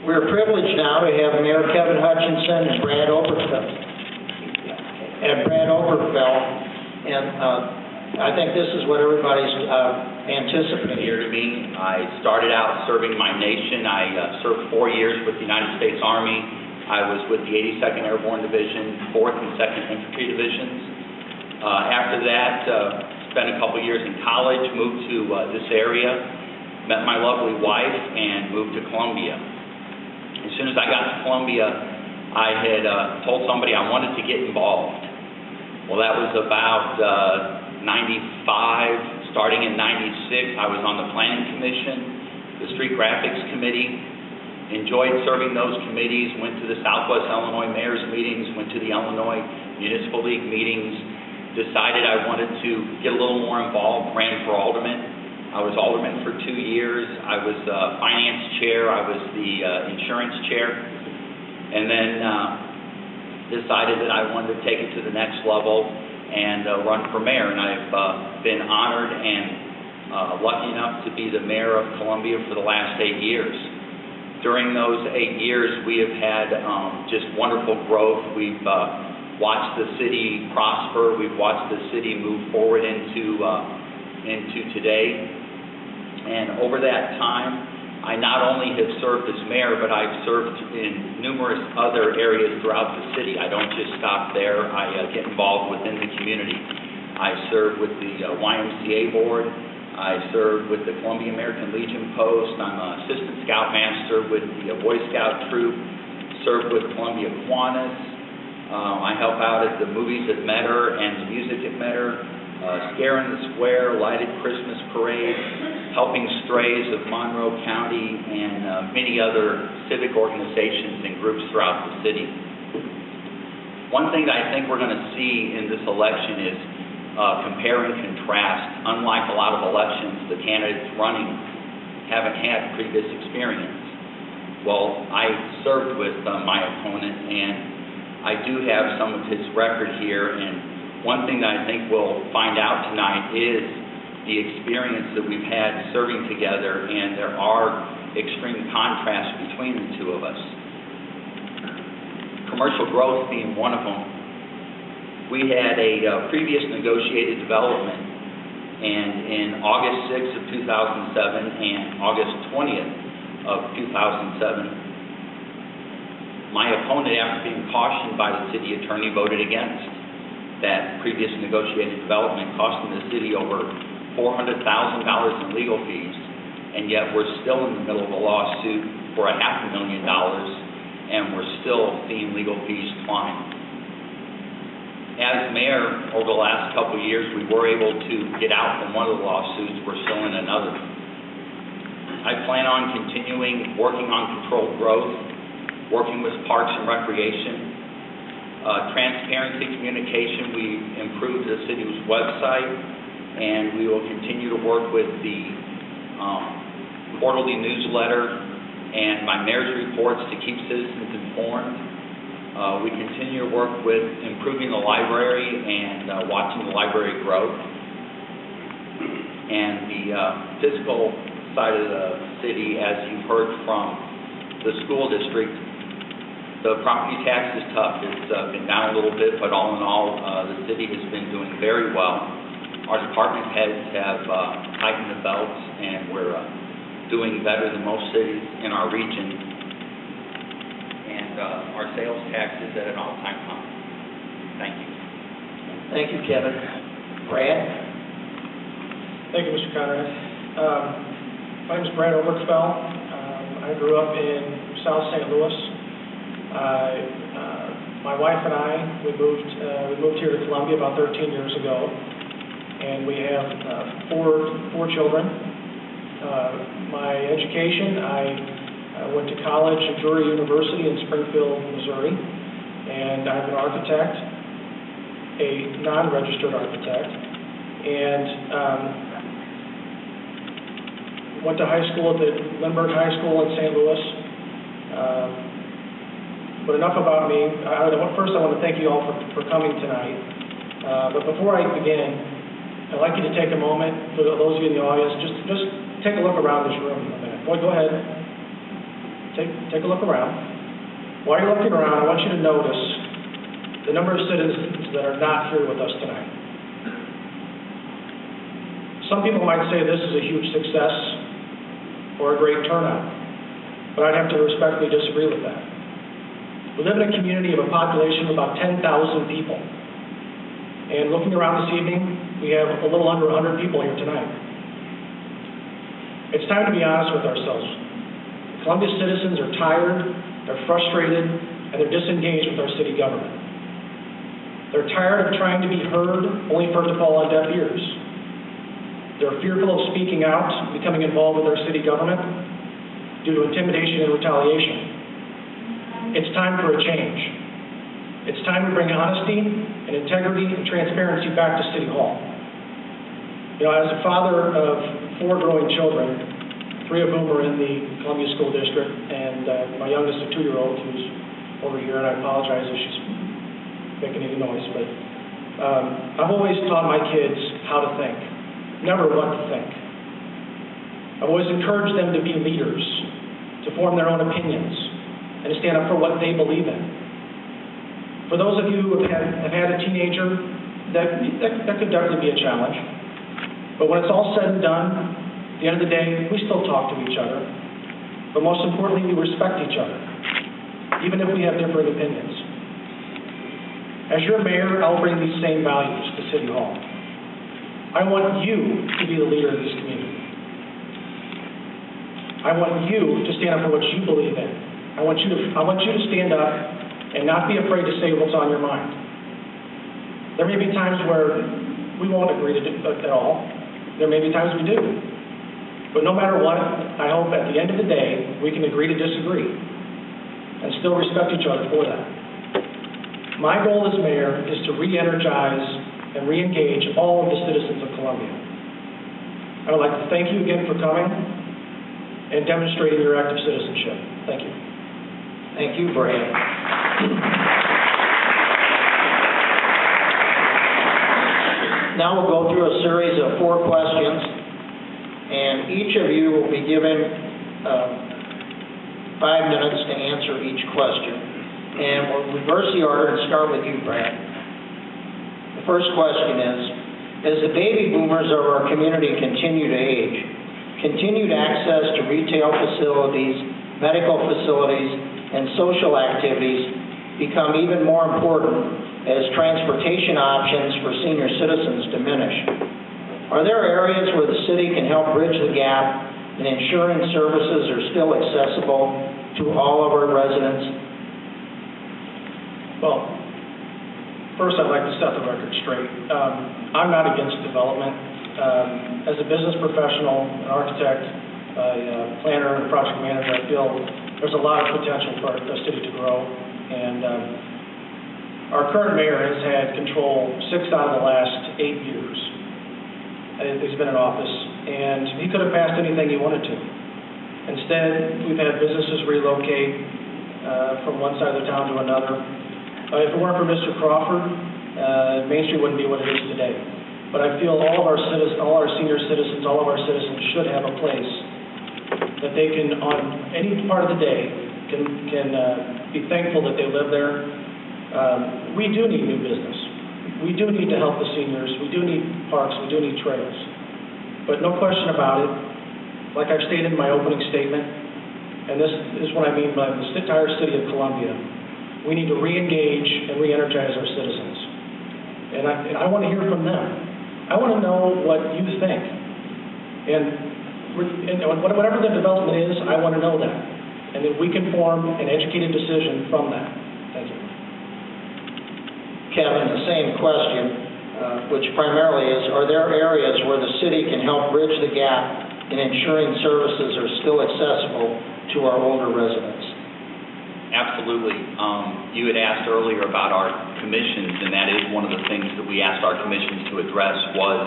We're privileged now to have Mayor Kevin Hutchinson and Brad Oberkfell. And I think this is what everybody's anticipating. Here to me, I started out serving my nation. I served 4 years with the United States Army. I was with the 82nd Airborne Division, 4th and 2nd Infantry Divisions. After that, spent a couple years in college, moved to this area, met my lovely wife, and moved to Columbia. As soon as I got to Columbia, I had told somebody I wanted to get involved. Well, that was about 95. Starting in 96, I was on the Planning Commission, the Street Graphics Committee, enjoyed serving those committees, went to the Southwest Illinois Mayor's meetings, went to the Illinois Municipal League meetings, decided I wanted to get a little more involved, ran for alderman. I was alderman for 2 years. I was finance chair. I was the insurance chair. And then decided that I wanted to take it to the next level and run for mayor. And I've been honored and lucky enough to be the mayor of Columbia for the last 8 years. During those 8 years, we have had just wonderful growth. We've watched the city prosper. We've watched the city move forward into today. And over that time, I not only have served as mayor, but I've served in numerous other areas throughout the city. I don't just stop there. I get involved within the community. I serve with the YMCA board. I serve with the Columbia American Legion Post. I'm an assistant scoutmaster with the Boy Scout troop. Serve with Columbia Kiwanis. I help out at the movies at Metter and the music at Metter. Scare in the Square, Lighted Christmas Parade, Helping Strays of Monroe County, and many other civic organizations and groups throughout the city. One thing that I think we're going to see in this election is compare and contrast. Unlike a lot of elections, the candidates running haven't had previous experience. Well, I served with my opponent, and I do have some of his record here, and one thing that I think we'll find out tonight is the experience that we've had serving together, and there are extreme contrasts between the two of us. Commercial growth being one of them. We had a previous negotiated development, and in August 6th of 2007 and August 20th of 2007, my opponent, after being cautioned by the city attorney, voted against that previous negotiated development, costing the city over $400,000 in legal fees, and yet we're still in the middle of a lawsuit for $500,000, and we're still seeing legal fees climb. As mayor, over the last couple of years, we were able to get out from one of the lawsuits. We're still in another. I plan on continuing working on controlled growth, working with Parks and Recreation, transparency communication. We improved the city's website, and we will continue to work with the quarterly newsletter and my mayor's reports to keep citizens informed. We continue to work with improving the library and watching the library grow. And the fiscal side of the city, as you've heard from the school district, the property tax is tough. It's been down a little bit, but all in all, the city has been doing very well. Our department heads have tightened the belts, and we're doing better than most cities in our region. And our sales tax is at an all-time high. Thank you. Thank you, Kevin. Brad? Thank you, Mr. Conrad. My name is Brad Oberkfell. I grew up in South St. Louis. My wife and I, we moved here to Columbia about 13 years ago, and we have four children. My education, I went to college at Drury University in Springfield, Missouri, and I'm an architect, a non-registered architect, and went to high school at the Lindbergh High School in St. Louis. But enough about me. First, I want to thank you all for coming tonight. But before I begin, I'd like you to take a moment, for those of you in the audience, just take a look around this room a minute. Boy, go ahead. take a look around. While you're looking around, I want you to notice the number of citizens that are not here with us tonight. Some people might say this is a huge success or a great turnout, but I'd have to respectfully disagree with that. We live in a community of a population of about 10,000 people. And looking around this evening, we have a little under 100 people here tonight. It's time to be honest with ourselves. Columbia citizens are tired, they're frustrated, and they're disengaged with our city government. They're tired of trying to be heard, only for it to fall on deaf ears. They're fearful of speaking out, becoming involved with our city government due to intimidation and retaliation. It's time for a change. It's time to bring honesty and integrity and transparency back to City Hall. You know, as a father of 4 growing children, 3 of whom are in the Columbia School District, and my youngest, a 2-year-old, who's over here, and I apologize if she's making any noise, but I've always taught my kids how to think, never what to think. I've always encouraged them to be leaders, to form their own opinions, and to stand up for what they believe in. For those of you who have had a teenager, that could definitely be a challenge. But when it's all said and done, at the end of the day, we still talk to each other. But most importantly, we respect each other, even if we have different opinions. As your mayor, I'll bring these same values to City Hall. I want you to be the leader of this community. I want you to stand up for what you believe in. I want you to stand up and not be afraid to say what's on your mind. There may be times where we won't agree at all. There may be times we do. But no matter what, I hope at the end of the day, we can agree to disagree and still respect each other for that. My goal as mayor is to re-energize and re-engage all of the citizens of Columbia. I would like to thank you again for coming and demonstrating your active citizenship. Thank you. Thank you, Brad. Now we'll go through a series of 4 questions, and each of you will be given 5 minutes to answer each question. And we'll reverse the order and start with you, Brad. The first question is, as the baby boomers of our community continue to age, continued access to retail facilities, medical facilities, and social activities become even more important as transportation options for senior citizens diminish. Are there areas where the city can help bridge the gap in ensuring services are still accessible to all of our residents? Well, first I'd like to set the record straight. I'm not against development. As a business professional, an architect, a planner, and a project manager, I feel there's a lot of potential for the city to grow. And our current mayor has had control 6 out of the last 8 years. He's been in office, and he could have passed anything he wanted to. Instead, we've had businesses relocate from one side of the town to another. If it weren't for Mr. Crawford, Main Street wouldn't be what it is today. But I feel all of our senior citizens, all of our citizens should have a place that they can, on any part of the day, can be thankful that they live there. We do need new business. We do need to help the seniors. We do need parks. We do need trails. But no question about it, like I've stated in my opening statement, and this is what I mean by the entire city of Columbia, we need to re-engage and re-energize our citizens. And I want to hear from them. I want to know what you think. And whatever the development is, I want to know that. And that we can form an educated decision from that. Thank you. Kevin, the same question, which primarily is, are there areas where the city can help bridge the gap in ensuring services are still accessible to our older residents? Absolutely. You had asked earlier about our commissions, and that is one of the things that we asked our commissions to address was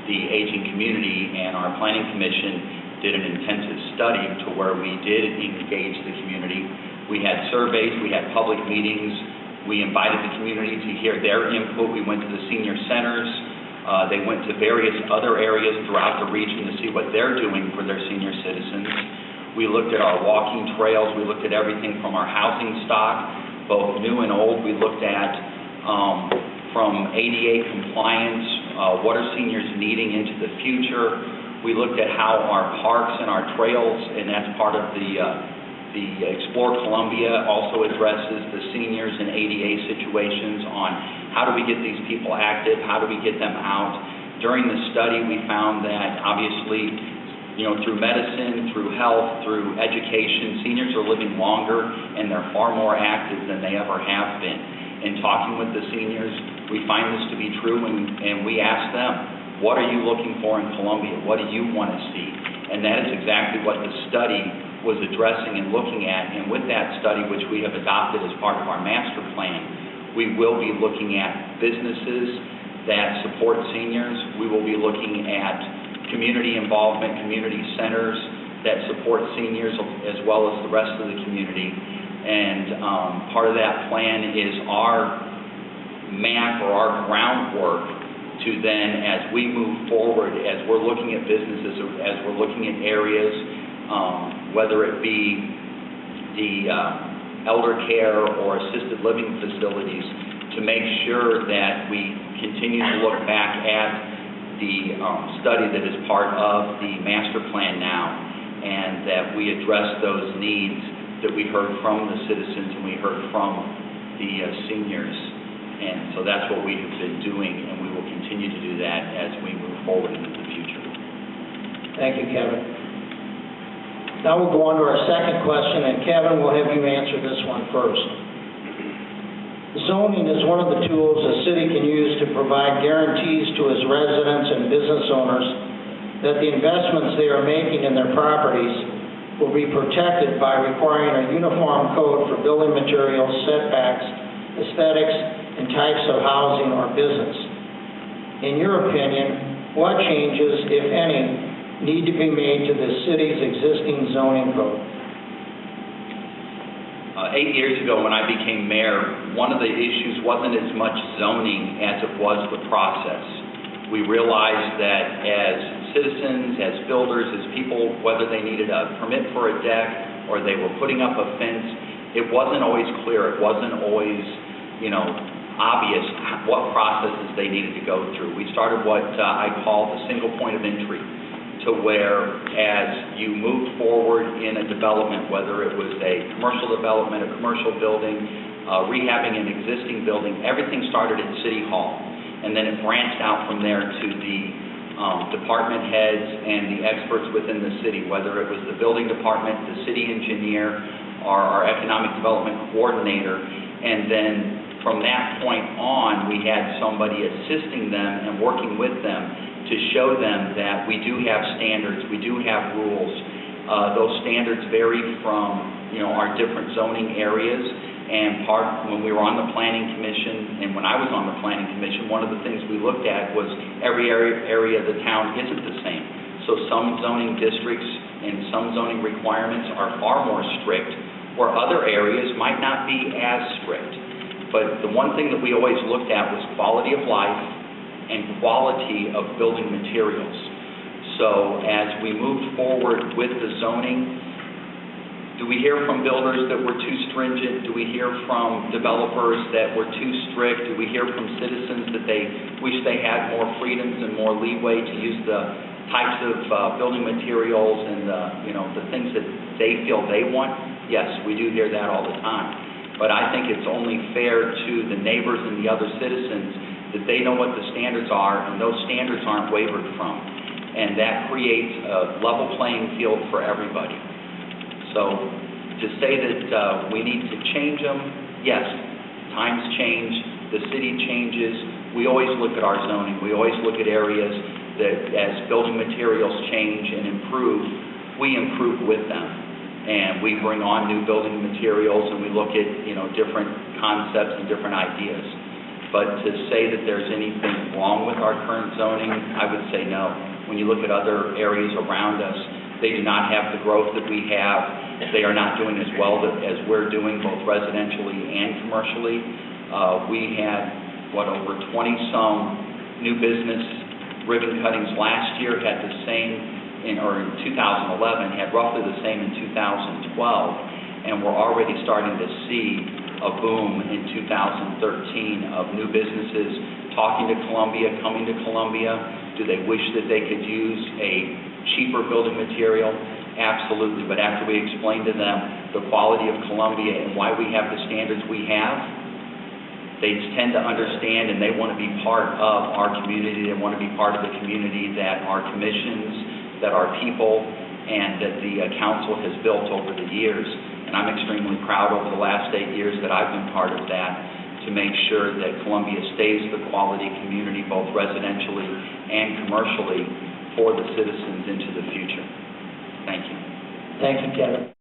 the aging community, and our planning commission did an intensive study to where we did engage the community. We had surveys, we had public meetings, we invited the community to hear their input. We went to the senior centers. They went to various other areas throughout the region to see what they're doing for their senior citizens. We looked at our walking trails. We looked at everything from our housing stock, both new and old. We looked at from ADA compliance, what are seniors needing into the future. We looked at how our parks and our trails, and that's part of the Explore Columbia also addresses the seniors and ADA situations on how do we get these people active, how do we get them out. During the study, we found that obviously, through medicine, through health, through education, seniors are living longer and they're far more active than they ever have been. In talking with the seniors, we find this to be true, and we ask them, what are you looking for in Columbia? What do you want to see? And that is exactly what the study was addressing and looking at. And with that study, which we have adopted as part of our master plan, we will be looking at businesses that support seniors. We will be looking at community involvement, community centers that support seniors as well as the rest of the community. And part of that plan is our map or our groundwork to then, as we move forward, as we're looking at businesses, as we're looking at areas, whether it be the elder care or assisted living facilities, to make sure that we continue to look back at the study that is part of the master plan now, and that we address those needs that we heard from the citizens and we heard from the seniors. And so that's what we have been doing, and we will continue to do that as we move forward into the future. Thank you, Kevin. Now we'll go on to our second question, and Kevin, we'll have you answer this one first. Zoning is one of the tools a city can use to provide guarantees to its residents and business owners that the investments they are making in their properties will be protected by requiring a uniform code for building materials, setbacks, aesthetics, and types of housing or business. In your opinion, what changes, if any, need to be made to the city's existing zoning code? 8 years ago when I became mayor, one of the issues wasn't as much zoning as it was the process. We realized that as citizens, as builders, as people, whether they needed a permit for a deck or they were putting up a fence, it wasn't always clear. It wasn't always, obvious what processes they needed to go through. We started what I call the single point of entry, to where as you moved forward in a development, whether it was a commercial development, a commercial building, rehabbing an existing building, everything started at City Hall. And then it branched out from there to the department heads and the experts within the city, whether it was the building department, the city engineer, or our economic development coordinator. And then from that point on, we had somebody assisting them and working with them to show them that we do have standards, we do have rules. Those standards vary from, our different zoning areas. And when we were on the planning commission, and when I was on the planning commission, one of the things we looked at was every area of the town isn't the same. So some zoning districts and some zoning requirements are far more strict, where other areas might not be as strict. But the one thing that we always looked at was quality of life and quality of building materials. So as we moved forward with the zoning, do we hear from builders that were too stringent? Do we hear from developers that were too strict? Do we hear from citizens that they wish they had more freedoms and more leeway to use the types of building materials and the things that they feel they want? Yes, we do hear that all the time. But I think it's only fair to the neighbors and the other citizens that they know what the standards are, and those standards aren't wavered from. And that creates a level playing field for everybody. So to say that we need to change them, yes, times change, the city changes. We always look at our zoning. We always look at areas that as building materials change and improve, we improve with them. And we bring on new building materials, and we look at, different concepts and different ideas. But to say that there's anything wrong with our current zoning, I would say no. When you look at other areas around us, they do not have the growth that we have. They are not doing as well as we're doing, both residentially and commercially. We had, over 20-some new business ribbon cuttings last year, had the same in 2011, had roughly the same in 2012, and we're already starting to see a boom in 2013 of new businesses talking to Columbia, coming to Columbia. Do they wish that they could use a cheaper building material? Absolutely, but after we explain to them the quality of Columbia and why we have the standards we have, they tend to understand and they want to be part of our community. They want to be part of the community that our commissions, that our people, and that the council has built over the years. And I'm extremely proud over the last 8 years that I've been part of that to make sure that Columbia stays the quality community, both residentially and commercially, for the citizens into the future. Thank you. Thank you, Kevin.